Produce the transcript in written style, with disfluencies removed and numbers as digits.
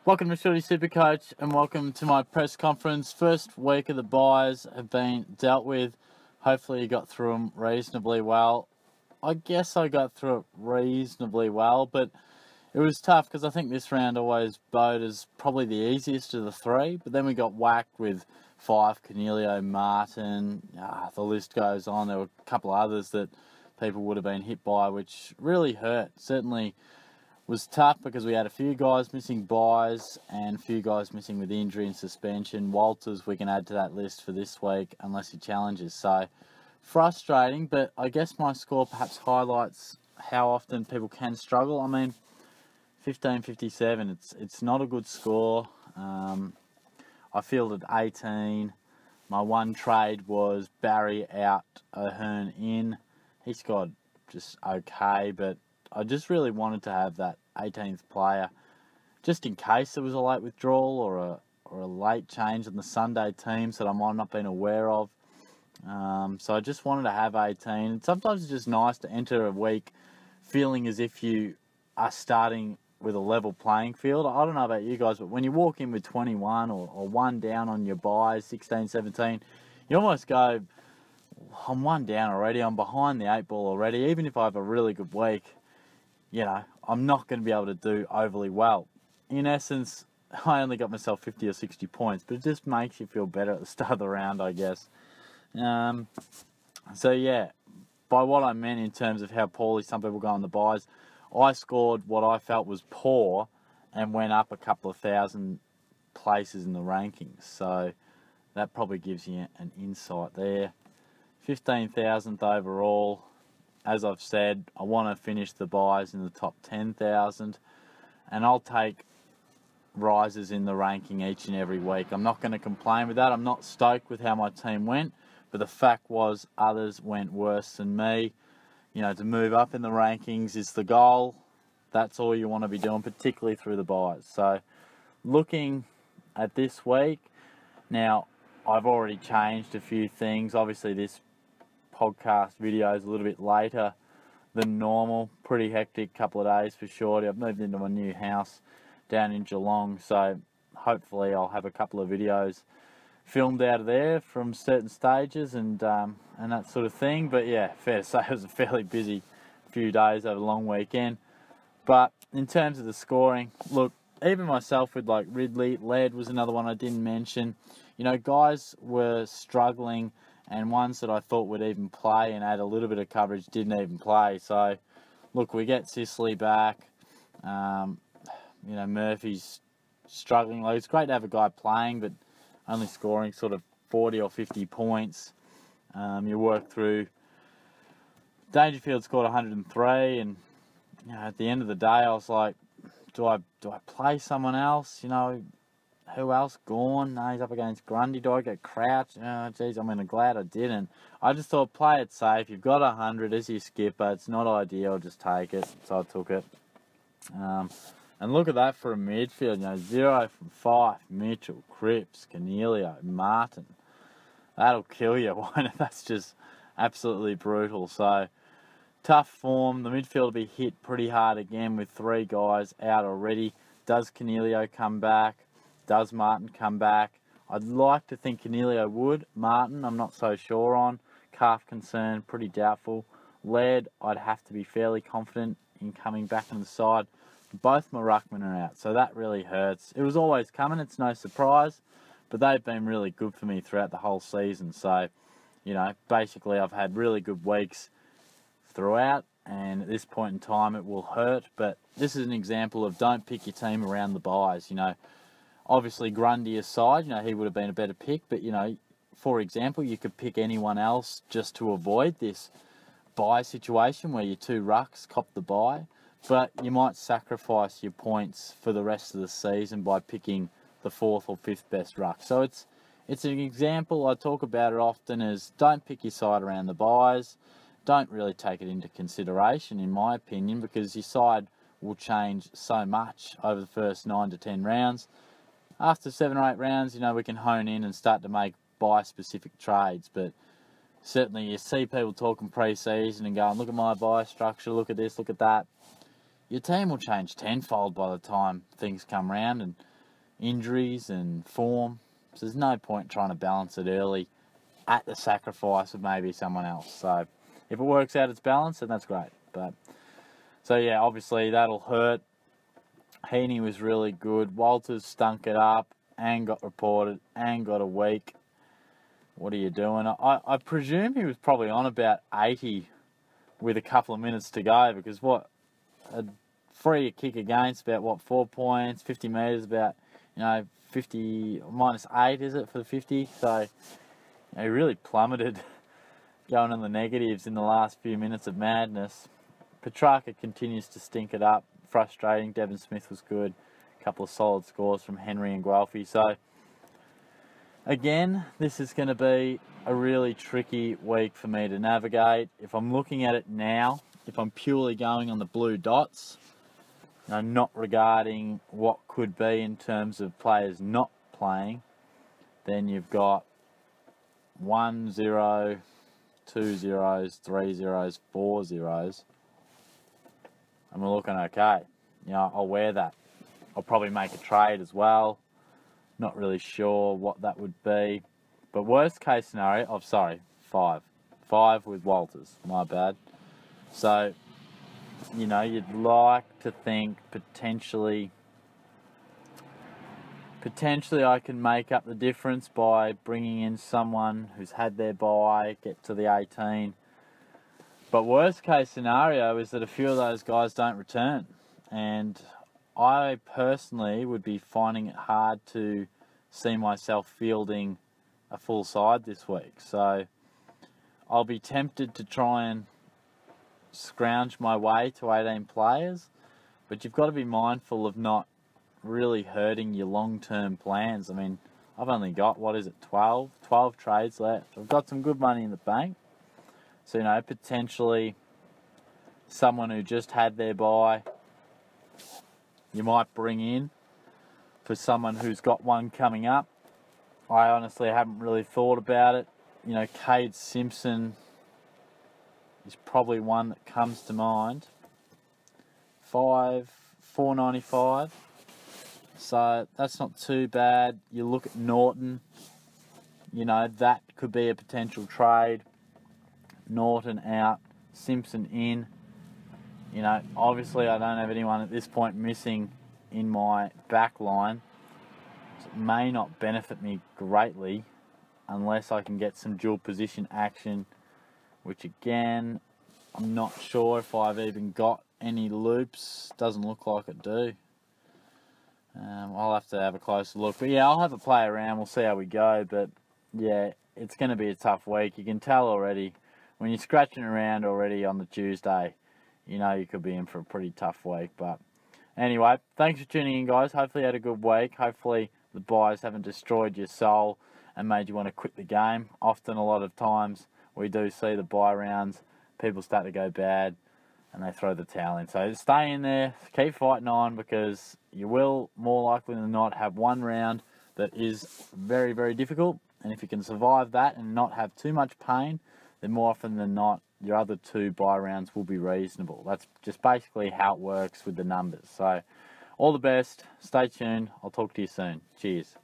Welcome to Shorty SuperCoach and welcome to my press conference. First week of the BYES have been dealt with. Hopefully you got through them reasonably well. I guess I got through it reasonably well, but it was tough because I think this round always bowed as probably the easiest of the three, but then we got whacked with Fife, Cornelio, Martin, the list goes on. There were a couple of others that people would have been hit by, which really hurt. Certainly was tough because we had a few guys missing buys and a few guys missing with injury and suspension. Walters we can add to that list for this week unless he challenges. So frustrating, but I guess my score perhaps highlights how often people can struggle. I mean, 15.57, it's not a good score. I fielded 18. My one trade was Barry out, O'Hearn in. He scored just okay, but I just really wanted to have that 18th player just in case there was a late withdrawal or a late change in the Sunday teams that I might not have been aware of. So I just wanted to have 18. And sometimes it's just nice to enter a week feeling as if you are starting with a level playing field. I don't know about you guys, but when you walk in with 21 or one down on your buys, 16, 17, you almost go, I'm one down already, I'm behind the 8 ball already. Even if I have a really good week, you know, I'm not going to be able to do overly well. In essence, I only got myself 50 or 60 points, but it just makes you feel better at the start of the round, I guess. So yeah, by what I meant in terms of how poorly some people go on the buys, I scored what I felt was poor and went up a couple of thousand places in the rankings. So that probably gives you an insight there. 15,000th overall. As I've said, I want to finish the buys in the top 10,000, and I'll take rises in the ranking each and every week. I'm not going to complain with that. I'm not stoked with how my team went, but the fact was others went worse than me. You know, to move up in the rankings is the goal. That's all you want to be doing, particularly through the buys. So looking at this week, now I've already changed a few things. Obviously this podcast video is a little bit later than normal. Pretty hectic couple of days for Shorty. I've moved into my new house down in Geelong, so hopefully I'll have a couple of videos filmed out of there from certain stages and that sort of thing. But yeah, fair to say it was a fairly busy few days over a long weekend. But in terms of the scoring, look, even myself with like Ridley, Laird was another one I didn't mention. You know, guys were struggling, and ones that I thought would even play and add a little bit of coverage didn't even play. So, look, we get Sicily back. You know, Murphy's struggling. Like, it's great to have a guy playing, but only scoring sort of 40 or 50 points. You work through. Dangerfield scored 103, and you know, at the end of the day, I was like, do I play someone else? You know, who else gone? No, he's up against Grundy. Do I get Crouch? Oh, geez, I mean, I'm glad I didn't. I just thought, play it safe. You've got 100 as your skipper. It's not ideal. Just take it. So I took it. And look at that for a midfield. You know, 0 from 5. Mitchell, Cripps, Cornelio, Martin. That'll kill you. That's just absolutely brutal. So tough form. The midfield will be hit pretty hard again with 3 guys out already. Does Cornelio come back? Does Martin come back? I'd like to think Cornelio would. Martin, I'm not so sure on. Calf concern, pretty doubtful. Laird, I'd have to be fairly confident in coming back on the side. Both my ruckmen are out, so that really hurts. It was always coming, it's no surprise, but they've been really good for me throughout the whole season. So, you know, basically I've had really good weeks throughout, and at this point in time it will hurt, but this is an example of don't pick your team around the buys. You know, obviously Grundy aside, you know, he would have been a better pick, but, you know, for example, you could pick anyone else just to avoid this buy situation where your 2 rucks cop the buy, but you might sacrifice your points for the rest of the season by picking the 4th or 5th best ruck. So it's an example. I talk about it often as don't pick your side around the buys. Don't really take it into consideration, in my opinion, because your side will change so much over the first 9 to 10 rounds. After 7 or 8 rounds, you know, we can hone in and start to make buy-specific trades. But certainly you see people talking pre-season and going, look at my buy structure, look at this, look at that. Your team will change tenfold by the time things come round. And injuries and form. So there's no point trying to balance it early at the sacrifice of maybe someone else. So if it works out its balance, then that's great. But so yeah, obviously that'll hurt. Heaney was really good. Walters stunk it up and got reported and got a week. What are you doing? I presume he was probably on about 80 with a couple of minutes to go, because a free kick against about 4 points, 50 metres about 50 -8 is it for the 50? So he really plummeted going on the negatives in the last few minutes of madness. Petrarca continues to stink it up. Frustrating. Devon Smith was good. A couple of solid scores from Henry and Guelphy. So again, this is going to be a really tricky week for me to navigate. If I'm looking at it now, if I'm purely going on the blue dots, not regarding what could be in terms of players not playing, then you've got 1 0, 2 zeros, 3 zeros, 4 zeros. And we're looking okay. I'll wear that. I'll probably make a trade as well. Not really sure what that would be. But worst case scenario, 5. 5 with Walters. My bad. So, you'd like to think potentially I can make up the difference by bringing in someone who's had their bye, get to the 18. But worst case scenario is that a few of those guys don't return. And I personally would be finding it hard to see myself fielding a full side this week. So I'll be tempted to try and scrounge my way to 18 players. But you've got to be mindful of not really hurting your long-term plans. I mean, I've only got, 12 trades left. I've got some good money in the bank. So, potentially someone who just had their bye, you might bring in for someone who's got one coming up. I honestly haven't really thought about it. Cade Simpson is probably one that comes to mind. 4.95. So that's not too bad. You look at Norton, that could be a potential trade. Norton out, Simpson in. Obviously I don't have anyone at this point missing in my back line. So it may not benefit me greatly unless I can get some dual position action, which again, I'm not sure if I've even got any loops. Doesn't look like I do. I'll have to have a closer look. But yeah, I'll have a play around. We'll see how we go. But yeah, it's going to be a tough week. You can tell already. When you're scratching around already on the Tuesday, you could be in for a pretty tough week. But anyway, thanks for tuning in, guys. Hopefully you had a good week. Hopefully the buys haven't destroyed your soul and made you want to quit the game. Often, a lot of times, we do see the buy rounds, people start to go bad and they throw the towel in. So stay in there, keep fighting on, because you will more likely than not have one round that is very, very difficult. And if you can survive that and not have too much pain, then more often than not, your other 2 buy rounds will be reasonable. That's just basically how it works with the numbers. So all the best. Stay tuned. I'll talk to you soon. Cheers.